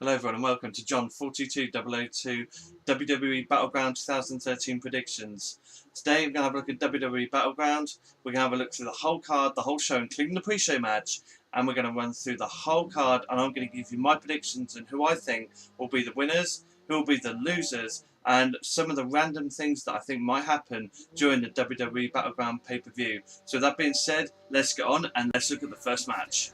Hello everyone and welcome to John 422 WWE Battleground 2013 Predictions. Today we're going to have a look at WWE Battleground. We're going to have a look through the whole card, the whole show, including the pre-show match, and we're going to run through the whole card, and I'm going to give you my predictions and who I think will be the winners, who will be the losers, and some of the random things that I think might happen during the WWE Battleground pay-per-view. So with that being said, let's get on and let's look at the first match.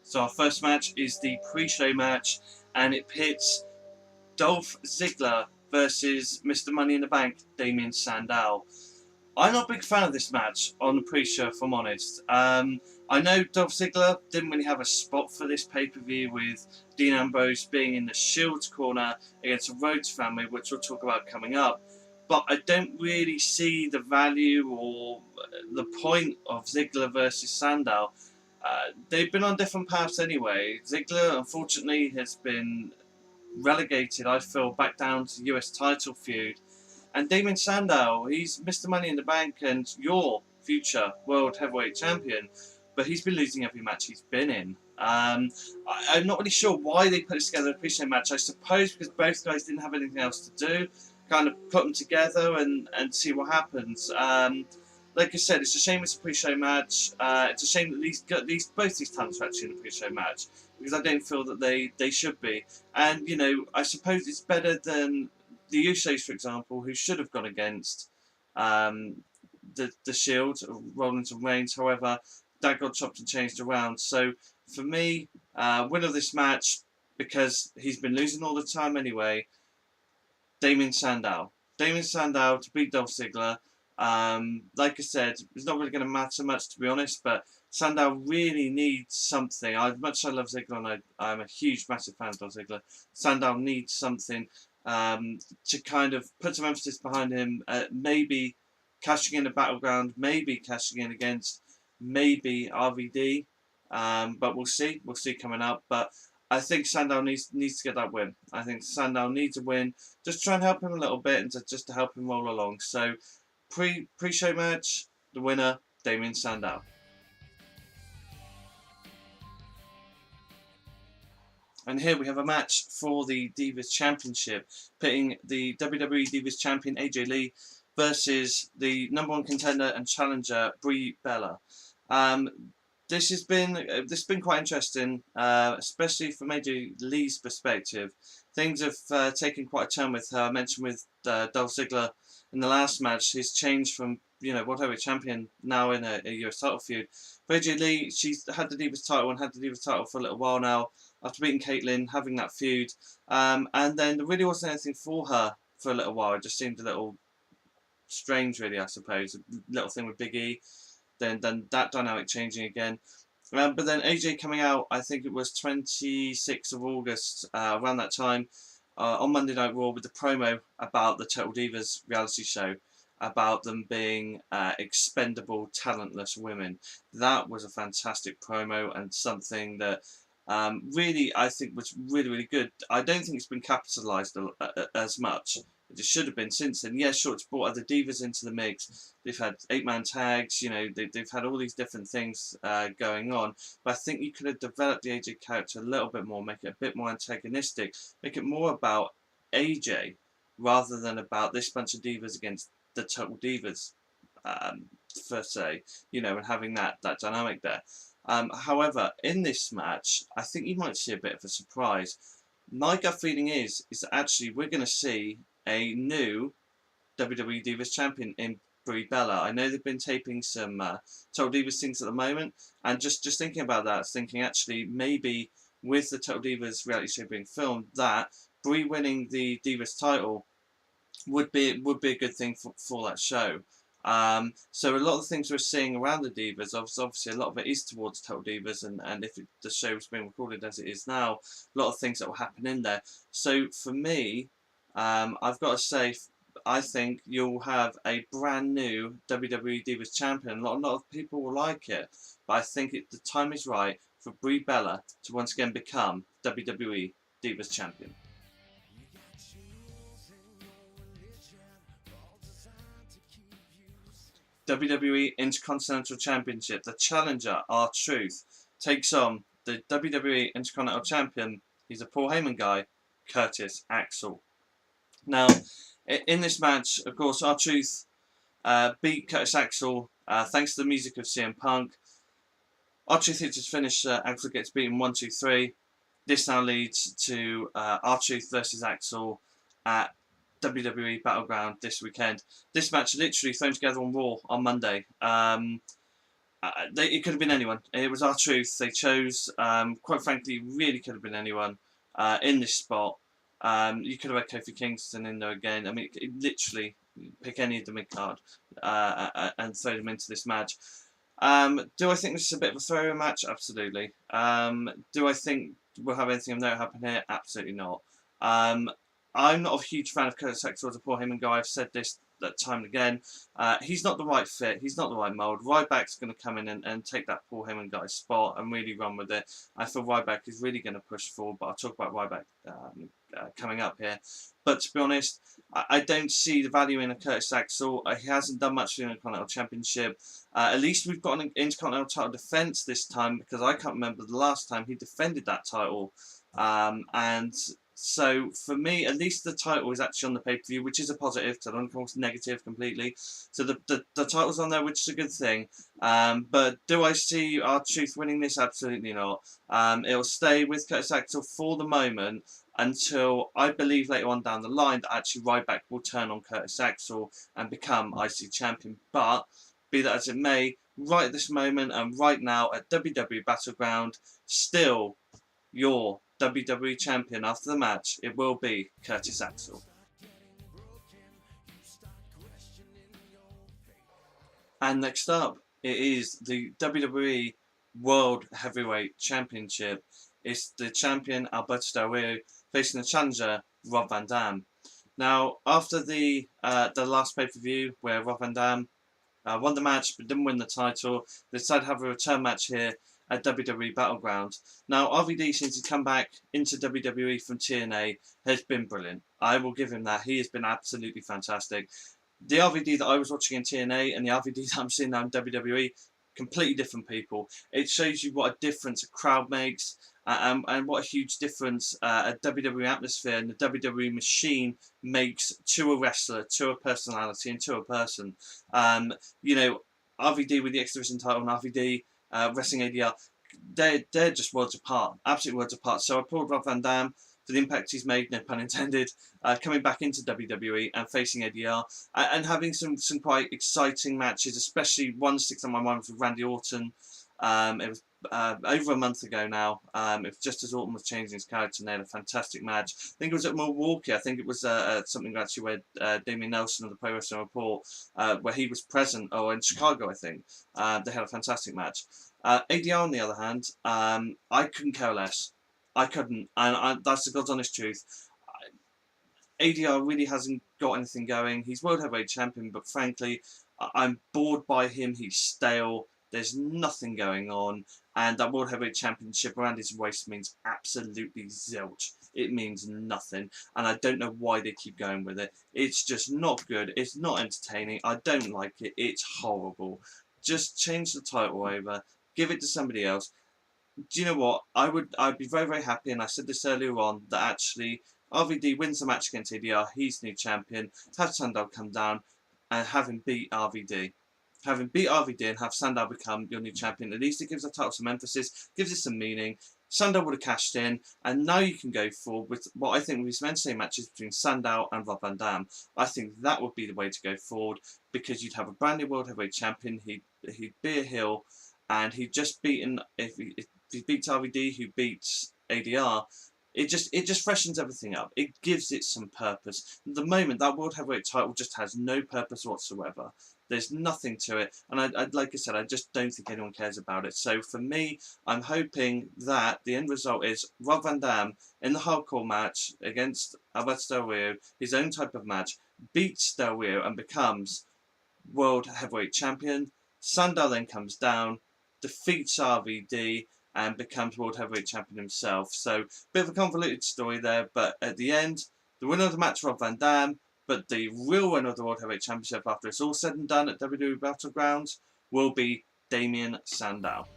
So our first match is the pre-show match, and it pits Dolph Ziggler versus Mr. Money in the Bank, Damien Sandow. I'm not a big fan of this match on the pre-show, if I'm honest. I know Dolph Ziggler didn't really have a spot for this pay-per-view, with Dean Ambrose being in the Shield's corner against the Rhodes family, which we'll talk about coming up. But I don't really see the value or the point of Ziggler versus Sandow. They've been on different paths anyway. Ziggler, unfortunately, has been relegated, I feel, back down to the US title feud. And Damien Sandow, he's Mr. Money in the Bank and your future World Heavyweight Champion, but he's been losing every match he's been in. I'm not really sure why they put this together a pre-show match. I suppose because both guys didn't have anything else to do, kind of put them together and see what happens. Like I said, it's a shame it's a pre-show match. It's a shame that both these talents are actually in a pre-show match, because I don't feel that they should be. And, you know, I suppose it's better than the Usos, for example, who should have gone against the Shield, Rollins and Reigns. However, that got chopped and changed around. So, for me, winner of this match, because he's been losing all the time anyway, Damien Sandow. Damien Sandow to beat Dolph Ziggler. Like I said, it's not really going to matter much, to be honest, but Sandow really needs something. As much as I love Ziggler, and I'm a huge, massive fan of Dolph Ziggler, Sandow needs something to kind of put some emphasis behind him, maybe cashing in a Battleground, maybe cashing in against maybe RVD, but we'll see coming up. But I think Sandow needs to get that win. I think Sandow needs a win, just to try and help him a little bit, and just to help him roll along. So pre-show match, the winner, Damien Sandow. And here we have a match for the Divas Championship, pitting the WWE Divas Champion AJ Lee versus the #1 contender and challenger Brie Bella. This has been quite interesting, especially from AJ Lee's perspective. Things have taken quite a turn with her. I mentioned with Dolph Ziggler in the last match, his change from, World Heavyweight Champion now in a US title feud. For AJ Lee, she's had the Divas title for a little while now, after beating Caitlyn, having that feud. And then there really wasn't anything for her for a little while. It just seemed a little strange, really, I suppose. A little thing with Big E, then that dynamic changing again. But then AJ coming out, I think it was 26th of August, around that time, on Monday Night Raw, with the promo about the Total Divas reality show, about them being expendable, talentless women. That was a fantastic promo, and something that really, I think, was really, really good. I don't think it's been capitalised as much. It just should have been since then. Yeah, sure, it's brought other divas into the mix. They've had 8-man tags, they've had all these different things going on. But I think you could have developed the AJ character a little bit more, make it a bit more antagonistic, make it more about AJ rather than about this bunch of divas against the Total Divas, per se, and having that dynamic there. However, in this match, I think you might see a bit of a surprise. My gut feeling is that actually we're going to see a new WWE Divas Champion in Brie Bella. I know they've been taping some Total Divas things at the moment, and just thinking about that, thinking actually maybe with the Total Divas reality show being filmed, that Brie winning the Divas title would be a good thing for that show. So a lot of the things we're seeing around the Divas, obviously a lot of it is towards Total Divas, and if the show is being recorded as it is now, a lot of things that will happen in there. So for me, I've got to say, I think you'll have a brand new WWE Divas Champion. A lot of people will like it, but I think the time is right for Brie Bella to once again become WWE Divas Champion. WWE Intercontinental Championship. The challenger, R-Truth, takes on the WWE Intercontinental Champion. He's a Paul Heyman guy, Curtis Axel. Now, in this match, of course, R-Truth beat Curtis Axel thanks to the music of CM Punk. R-Truth hits his finish, Axel gets beaten 1, 2, 3. This now leads to R-Truth versus Axel at WWE Battleground this weekend. This match literally thrown together on Raw on Monday. It could have been anyone. It was R-Truth. They chose, quite frankly, really could have been anyone in this spot. You could have had Kofi Kingston in there again. I mean, literally pick any of the mid-card and throw them into this match. Do I think this is a bit of a throwaway match? Absolutely. Do I think we'll have anything of note happen here? Absolutely not. I'm not a huge fan of Curtis Axel as a Paul Heyman guy. I've said this time and again. He's not the right fit. He's not the right mould. Ryback's going to come in and take that Paul Heyman guy's spot and really run with it. I feel Ryback is really going to push forward, but I'll talk about Ryback coming up here. But to be honest, I don't see the value in a Curtis Axel. He hasn't done much for the Intercontinental Championship. At least we've got an Intercontinental title defence this time, because I can't remember the last time he defended that title. And so for me, at least the title is actually on the pay-per-view, which is a positive. So I don't think it's negative completely. So the title's on there, which is a good thing. But do I see R-Truth winning this? Absolutely not. It'll stay with Curtis Axel for the moment until I believe later on down the line that actually Ryback will turn on Curtis Axel and become IC champion. But be that as it may, right at this moment and right now at WWE Battleground, still your WWE Champion after the match, it will be Curtis Axel. And next up, it is the WWE World Heavyweight Championship. It's the champion, Alberto Del Rio, facing the challenger, Rob Van Dam. Now, after the last pay-per-view, where Rob Van Dam won the match but didn't win the title, they decided to have a return match here at WWE Battleground. Now, RVD, since he's come back into WWE from TNA, has been brilliant. I will give him that. He has been absolutely fantastic. The RVD that I was watching in TNA and the RVD that I'm seeing now in WWE, completely different people. It shows you what a difference a crowd makes and what a huge difference a WWE atmosphere and the WWE machine makes to a wrestler, to a personality, and to a person. You know, RVD with the X Division title and RVD wrestling ADR, they're just worlds apart, absolute worlds apart. So I applaud Rob Van Dam for the impact he's made, no pun intended, coming back into WWE and facing ADR and having some quite exciting matches, especially one sticks on my mind with Randy Orton. It was over a month ago now. It was just as Orton was changing his character, and they had a fantastic match. I think it was at Milwaukee. I think it was something actually where Damian Nelson of the Pro Wrestling Report, where he was present, or in Chicago, I think. They had a fantastic match. ADR, on the other hand, I couldn't care less. I couldn't, and that's the God's honest truth. ADR really hasn't got anything going. He's World Heavyweight Champion, but frankly, I'm bored by him. He's stale. There's nothing going on, and that World Heavyweight Championship around his waist means absolutely zilch. It means nothing, and I don't know why they keep going with it. It's just not good. It's not entertaining. I don't like it. It's horrible. Just change the title over. Give it to somebody else. Do you know what? I'd be very, very happy, and I said this earlier on, that actually RVD wins the match against ADR. He's new champion. Have Sandow come down and have him beat RVD. Have him beat RVD and have Sandow become your new champion. At least it gives the title some emphasis, gives it some meaning. Sandow would have cashed in, and now you can go forward with what I think would be some entertaining matches between Sandow and Rob Van Dam. I think that would be the way to go forward, because you'd have a brand new World Heavyweight Champion. He'd be a heel, and he'd just beaten, if he beats RVD, who beats ADR, it just freshens everything up. It gives it some purpose. At the moment, that World Heavyweight title just has no purpose whatsoever. There's nothing to it, and I like I said, I just don't think anyone cares about it. So for me, I'm hoping that the end result is Rob Van Dam in the hardcore match against Alberto Del Rio, his own type of match, beats Del Rio and becomes World Heavyweight Champion. Sandow then comes down, defeats RVD, and becomes World Heavyweight Champion himself. So, bit of a convoluted story there, but at the end, the winner of the match, Rob Van Dam, but the real winner of the World Heavyweight Championship after it's all said and done at WWE Battleground will be Damian Sandow.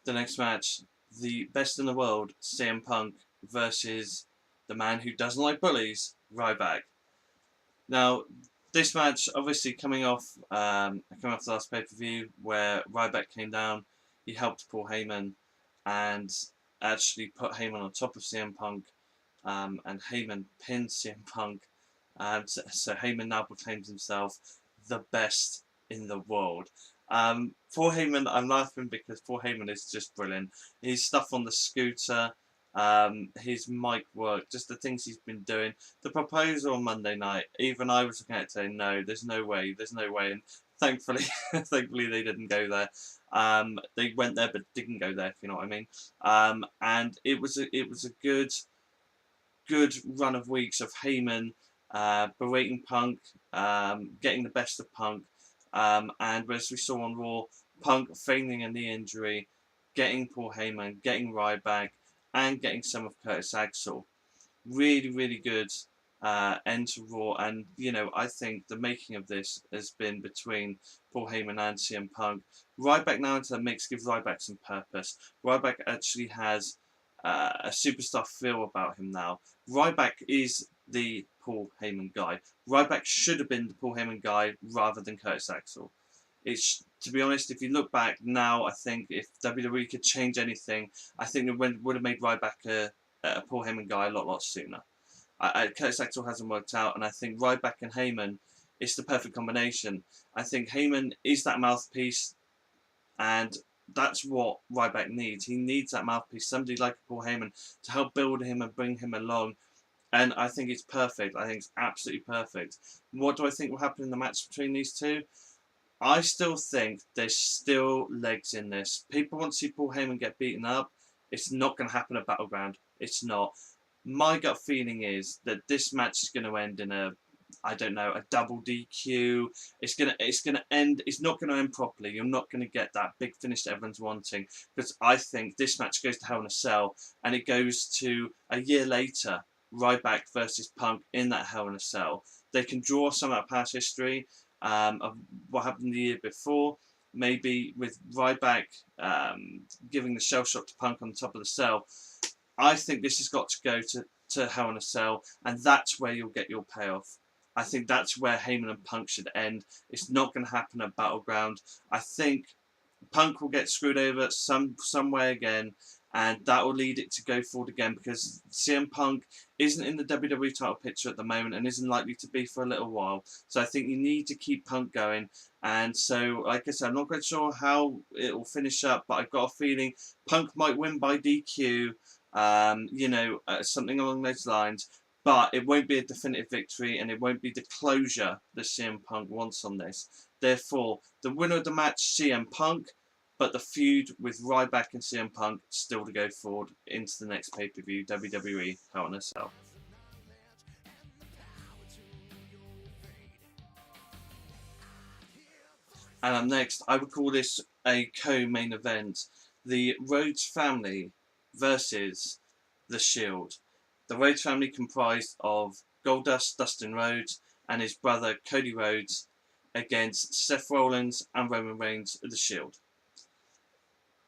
the next match, the best in the world, CM Punk versus the man who doesn't like bullies, Ryback. Now, this match, obviously coming off the last pay-per-view where Ryback came down, he helped Paul Heyman and actually put Heyman on top of CM Punk, and Heyman pinned CM Punk. So Heyman now proclaims himself the best in the world. Paul Heyman, I'm laughing because Paul Heyman is just brilliant. His stuff on the scooter, his mic work, just the things he's been doing. The proposal on Monday night, even I was looking at it saying, no, there's no way, and thankfully, thankfully they didn't go there. They went there but didn't go there, if you know what I mean. And it was a good run of weeks of Heyman berating Punk, getting the best of Punk, and as we saw on Raw, Punk feigning a knee injury, getting Paul Heyman, getting Ryback, and getting some of Curtis Axel. Really, really good end to Raw, and I think the making of this has been between Paul Heyman and CM Punk. Ryback now into the mix gives Ryback some purpose. Ryback actually has a superstar feel about him now. Ryback is the Paul Heyman guy. Ryback should have been the Paul Heyman guy rather than Curtis Axel. To be honest, if you look back now, I think if WWE could change anything, I think it would have made Ryback a Paul Heyman guy a lot sooner. Curtis Axel hasn't worked out, and I think Ryback and Heyman is the perfect combination. I think Heyman is that mouthpiece, and that's what Ryback needs. He needs that mouthpiece, somebody like Paul Heyman, to help build him and bring him along. And I think it's perfect. I think it's absolutely perfect. What do I think will happen in the match between these two? I still think there's still legs in this. People want to see Paul Heyman get beaten up. It's not going to happen at Battleground. It's not. My gut feeling is that this match is going to end in a double DQ. It's gonna end. It's not going to end properly. You're not going to get that big finish that everyone's wanting, because I think this match goes to Hell in a Cell, and it goes to a year later, Ryback versus Punk in that Hell in a Cell. They can draw some of that past history of what happened the year before, maybe with Ryback giving the shell shock to Punk on the top of the cell. I think this has got to go to Hell in a Cell, and that's where you'll get your payoff. I think that's where Heyman and Punk should end. It's not going to happen at Battleground. I think Punk will get screwed over some way again, and that will lead it to go forward again, because CM Punk isn't in the WWE title picture at the moment and isn't likely to be for a little while. So I think you need to keep Punk going. And so, like I said, I'm not quite sure how it will finish up, but I've got a feeling Punk might win by DQ, something along those lines. But it won't be a definitive victory, and it won't be the closure that CM Punk wants on this. Therefore, the winner of the match, CM Punk, but the feud with Ryback and CM Punk still to go forward into the next pay-per-view, WWE Hell in a Cell. And up next, I would call this a co-main event. The Rhodes family versus The Shield. The Rhodes family comprised of Goldust, Dustin Rhodes, and his brother Cody Rhodes against Seth Rollins and Roman Reigns of The Shield.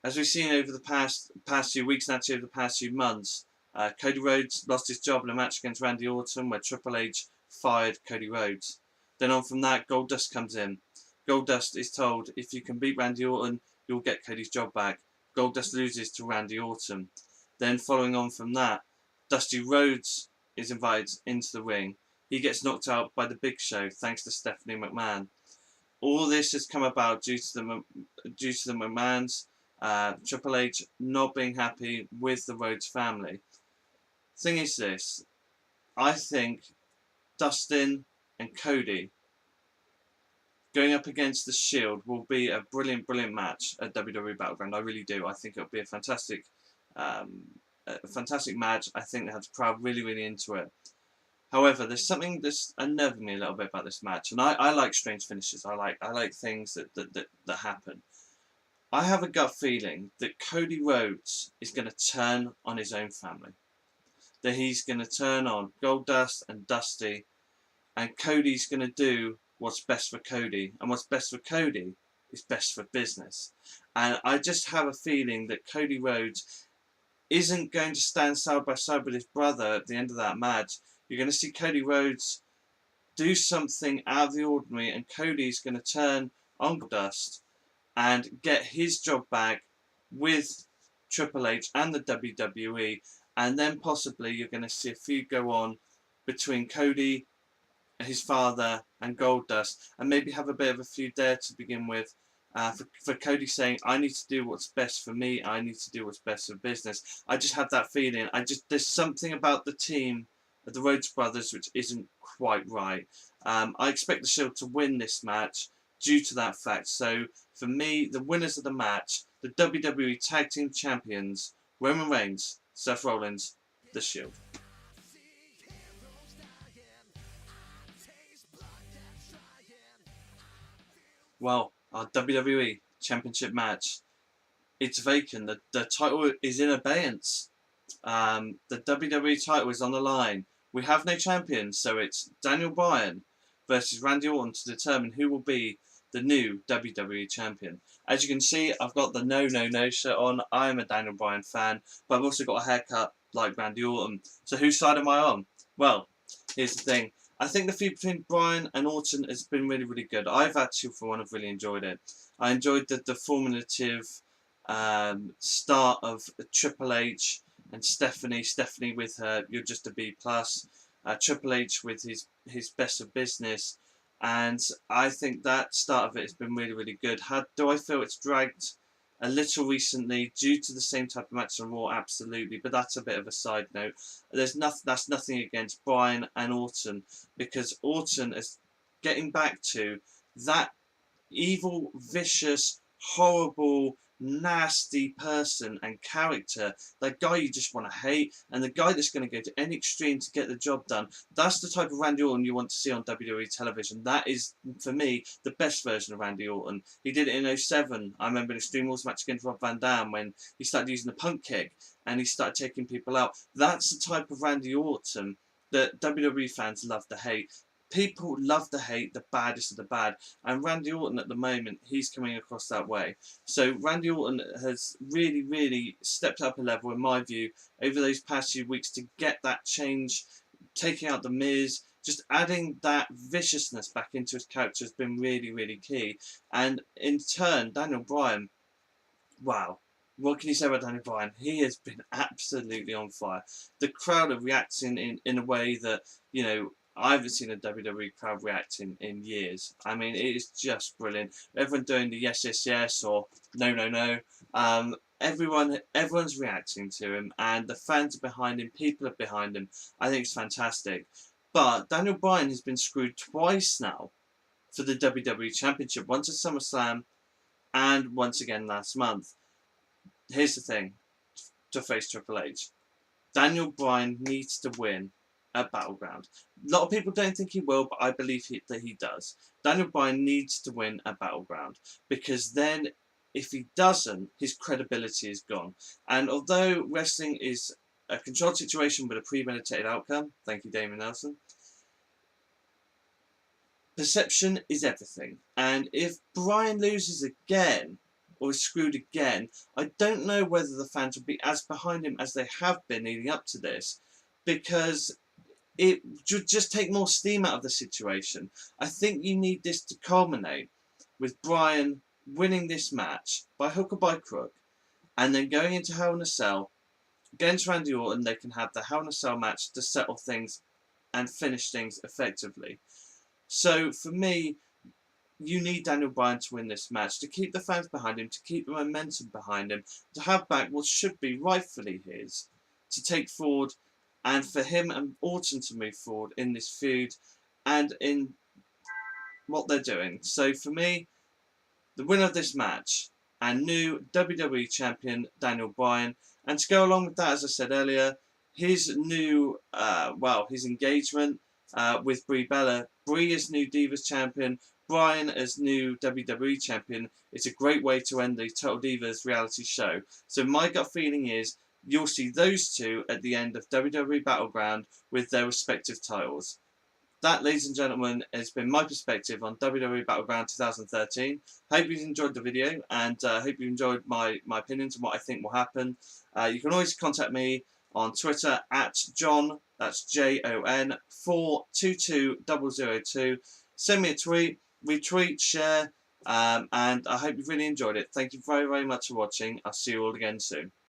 As we've seen over the past few weeks, and actually over the past few months, Cody Rhodes lost his job in a match against Randy Orton where Triple H fired Cody Rhodes. Then on from that, Goldust comes in. Goldust is told, if you can beat Randy Orton, you'll get Cody's job back. Goldust loses to Randy Orton. Then following on from that, Dusty Rhodes is invited into the ring. He gets knocked out by the Big Show thanks to Stephanie McMahon. All this has come about due to the McMahons, Triple H not being happy with the Rhodes family. Thing is this, I think Dustin and Cody going up against The Shield will be a brilliant match at WWE Battleground. I really do. I think it'll be a fantastic match. I think they have the crowd really into it. However, there's something that's unnerving me a little bit about this match, and I like strange finishes. I like things that happen. I have a gut feeling that Cody Rhodes is going to turn on his own family. That he's going to turn on Goldust and Dusty, and Cody's going to do what's best for Cody. And what's best for Cody is best for business. And I just have a feeling that Cody Rhodes isn't going to stand side by side with his brother at the end of that match. You're going to see Cody Rhodes do something out of the ordinary, and Cody's going to turn on Goldust and get his job back with Triple H and the WWE, and then possibly you're going to see a feud go on between Cody, his father, and Goldust, and maybe have a bit of a feud there to begin with. For Cody saying, I need to do what's best for me, I need to do what's best for business. I just have that feeling. There's something about the team, the Rhodes brothers, which isn't quite right. I expect the Shield to win this match due to that fact. So for me, the winners of the match, the WWE Tag Team Champions, Roman Reigns, Seth Rollins, the Shield. Well, our WWE Championship match, it's vacant. The title is in abeyance. The WWE title is on the line. We have no champions, so it's Daniel Bryan versus Randy Orton to determine who will be the new WWE champion. As you can see, I've got the No shirt on. I am a Daniel Bryan fan, but I've also got a haircut like Randy Orton. So whose side am I on? Well, here's the thing. I think the feud between Bryan and Orton has been really, really good. I've actually, for one, have really enjoyed it. I enjoyed the formulative start of Triple H and Stephanie with her "You're Just a B+", Triple H with his best of business, and I think that start of it has been really, really good. Do I feel it's dragged a little recently due to the same type of match on Raw? Absolutely, but that's a bit of a side note. That's nothing against Bryan and Orton, because Orton is getting back to that evil, vicious, horrible, nasty person and character, that guy you just want to hate, and the guy that's going to go to any extreme to get the job done. That's the type of Randy Orton you want to see on WWE television. That is, for me, the best version of Randy Orton. He did it in 2007. I remember an Extreme Rules match against Rob Van Dam when he started using the punk kick and he started taking people out. That's the type of Randy Orton that WWE fans love to hate. People love to hate the baddest of the bad, and Randy Orton at the moment, he's coming across that way. So Randy Orton has really, really stepped up a level, in my view, over those past few weeks to get that change, taking out the Miz, just adding that viciousness back into his character has been really, really key. And in turn, Daniel Bryan, wow. What can you say about Daniel Bryan? He has been absolutely on fire. The crowd are reacting in a way that, you know, I haven't seen a WWE crowd reacting in years. I mean, it is just brilliant. Everyone doing the yes, yes, yes, or no, no, no. Everyone's reacting to him, and the fans are behind him. People are behind him. I think it's fantastic. But Daniel Bryan has been screwed twice now for the WWE Championship. Once at SummerSlam, and once again last month. Here's the thing: to face Triple H, Daniel Bryan needs to win at Battleground. A lot of people don't think he will, but I believe that he does. Daniel Bryan needs to win at Battleground, because then, if he doesn't, his credibility is gone. And although wrestling is a controlled situation with a premeditated outcome, thank you, Damon Nelson, perception is everything. And if Bryan loses again, or is screwed again, I don't know whether the fans will be as behind him as they have been leading up to this, because it should just take more steam out of the situation. I think you need this to culminate with Bryan winning this match by hook or by crook, and then going into Hell in a Cell against Randy Orton. They can have the Hell in a Cell match to settle things and finish things effectively. So for me, you need Daniel Bryan to win this match, to keep the fans behind him, to keep the momentum behind him, to have back what should be rightfully his, to take forward, and for him and Orton to move forward in this feud and in what they're doing. So for me, the winner of this match and new WWE Champion Daniel Bryan, and to go along with that, as I said earlier, his new, his engagement with Brie Bella. Brie is new Divas Champion, Bryan as new WWE Champion. It's a great way to end the Total Divas reality show. So my gut feeling is you'll see those two at the end of WWE Battleground with their respective titles. that, ladies and gentlemen, has been my perspective on WWE Battleground 2013. Hope you've enjoyed the video, and hope you enjoyed my opinions and what I think will happen. You can always contact me on Twitter at John, that's JON 422002. Send me a tweet, retweet, share, and I hope you've really enjoyed it. Thank you very, very much for watching. I'll see you all again soon.